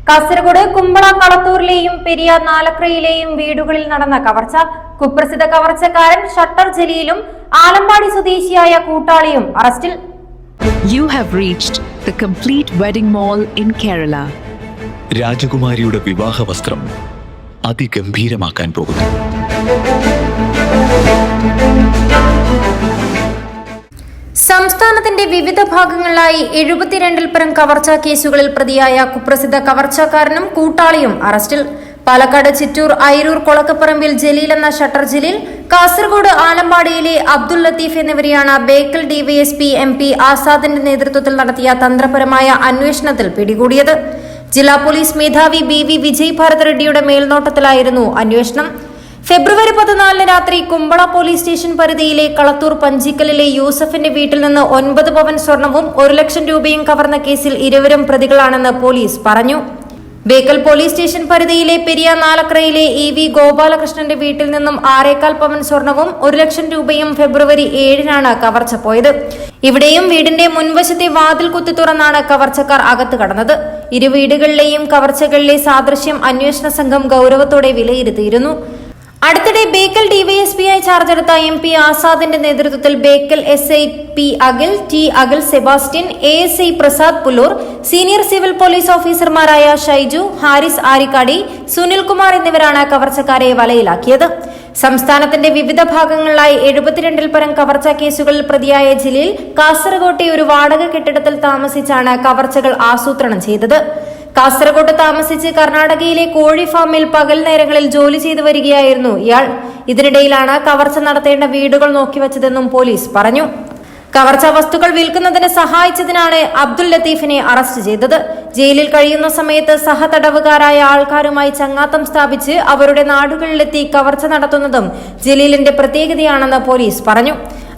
കാസർഗോഡ് കുമ്പള കളത്തൂരിലെയും പെരിയ നാലക്രയിലെയും വീടുകളിൽ നടന്ന കവർച്ച. കുപ്രസിദ്ധ കവർച്ചക്കാരൻ ഷട്ടർ ജലീലും ആലമ്പാടി സ്വദേശിയായ കൂട്ടാളിയും അറസ്റ്റിൽ. You have reached the complete wedding mall in Kerala. രാജകുമാരിയുടെ വിവാഹ വസ്ത്രം അതിഗംഭീരമാക്കാൻ പോകുന്നു. സംസ്ഥാനത്തിന്റെ വിവിധ ഭാഗങ്ങളിലായി 72-ൽ പരം കവർച്ചാ കേസുകളിൽ പ്രതിയായ കുപ്രസിദ്ധ കവർച്ചക്കാരനും കൂട്ടാളിയും അറസ്റ്റിൽ. പാലക്കാട് ചിറ്റൂർ അയിരൂർ കൊളക്കപ്പറമ്പിൽ ജലീൽ എന്ന ഷട്ടർ ജലീൽ, കാസർഗോഡ് ആലമ്പാടിയിലെ അബ്ദുൽ ലത്തീഫ് എന്നിവരെയാണ് ബേക്കൽ ഡിവൈഎസ്പി MP ആസാദിന്റെ നേതൃത്വത്തിൽ നടത്തിയ തന്ത്രപരമായ അന്വേഷണത്തിൽ പിടികൂടിയത്. ജില്ലാ പോലീസ് മേധാവി BV വിജയ് ഭാരത് റെഡ്ഡിയുടെ മേൽനോട്ടത്തിലായിരുന്നു അന്വേഷണം. ഫെബ്രുവരി 14 രാത്രി കുമ്പള പോലീസ് സ്റ്റേഷൻ പരിധിയിലെ കളത്തൂർ പഞ്ചിക്കലിലെ യൂസഫിന്റെ വീട്ടിൽ നിന്ന് 9 പവൻ സ്വർണവും 1 ലക്ഷം രൂപയും കവർന്ന കേസിൽ ഇരുവരും പ്രതികളാണെന്ന് പോലീസ് പറഞ്ഞു. ബേക്കൽ പോലീസ് സ്റ്റേഷൻ പരിധിയിലെ പെരിയ നാലക്രയിലെ EV ഗോപാലകൃഷ്ണന്റെ വീട്ടിൽ നിന്നും 6.25 പവൻ സ്വർണവും 1 ലക്ഷം രൂപയും ഫെബ്രുവരി 7-നാണ് കവർച്ച പോയത്. ഇവിടെയും വീടിന്റെ മുൻവശത്തെ വാതിൽ കുത്തി തുറന്നാണ് കവർച്ചക്കാർ അകത്ത് കടന്നത്. ഇരു വീടുകളിലെയും കവർച്ചകളിലെ സാദൃശ്യം അന്വേഷണ സംഘം ഗൌരവത്തോടെ വിലയിരുത്തിയിരുന്നു. അടുത്തിടെ ബേക്കൽ ഡിവൈഎസ്പിയായി ചാർജെടുത്ത MP ആസാദിന്റെ നേതൃത്വത്തിൽ Bekal SI P Akhil, T Akhil Sebastian, ASI Prasad Pullur, senior civil police ഓഫീസർമാരായ ഷൈജു, ഹാരിസ് ആരിക്കാടി, സുനിൽകുമാർ എന്നിവരാണ് കവർച്ചക്കാരെ വലയിലാക്കിയത്. സംസ്ഥാനത്തിന്റെ വിവിധ ഭാഗങ്ങളിലായി 72-ൽ പരം കവർച്ചാ കേസുകളിൽ പ്രതിയായ ജലീൽ കാസർഗോട്ടെ ഒരു വാടക കെട്ടിടത്തിൽ താമസിച്ചാണ് കവർച്ചകൾ ആസൂത്രണം ചെയ്തത്. കാസർഗോഡ് താമസിച്ച് കർണാടകയിലെ കോഴി ഫാമിൽ പകൽ നേരങ്ങളിൽ ജോലി ചെയ്തു വരികയായിരുന്നു ഇയാൾ. ഇതിനിടയിലാണ് കവർച്ച നടത്തേണ്ട വീടുകൾ നോക്കിവച്ചതെന്നും പോലീസ് പറഞ്ഞു. കവർച്ചാ വസ്തുക്കൾ വിൽക്കുന്നതിന് സഹായിച്ചതിനാണ് അബ്ദുൽ ലത്തീഫിനെ അറസ്റ്റ് ചെയ്തത്. ജയിലിൽ കഴിയുന്ന സമയത്ത് സഹതടവുകാരായ ആൾക്കാരുമായി ചങ്ങാത്തം സ്ഥാപിച്ച് അവരുടെ നാടുകളിലെത്തി കവർച്ച നടത്തുന്നതും ജലീലിന്റെ പ്രത്യേകതയാണെന്ന് പോലീസ് പറഞ്ഞു.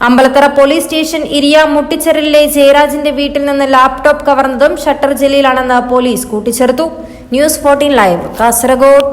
അമ്പലത്തറ പോലീസ് സ്റ്റേഷൻ ഇരിയ മുട്ടിച്ചെരലിലെ ജയരാജിന്റെ വീട്ടിൽ നിന്ന് ലാപ്ടോപ്പ് കവർന്നതും ഷട്ടർ ജലീലാണെന്ന് പോലീസ് കൂട്ടിച്ചേർത്തു. News 14 live, Kasaragod.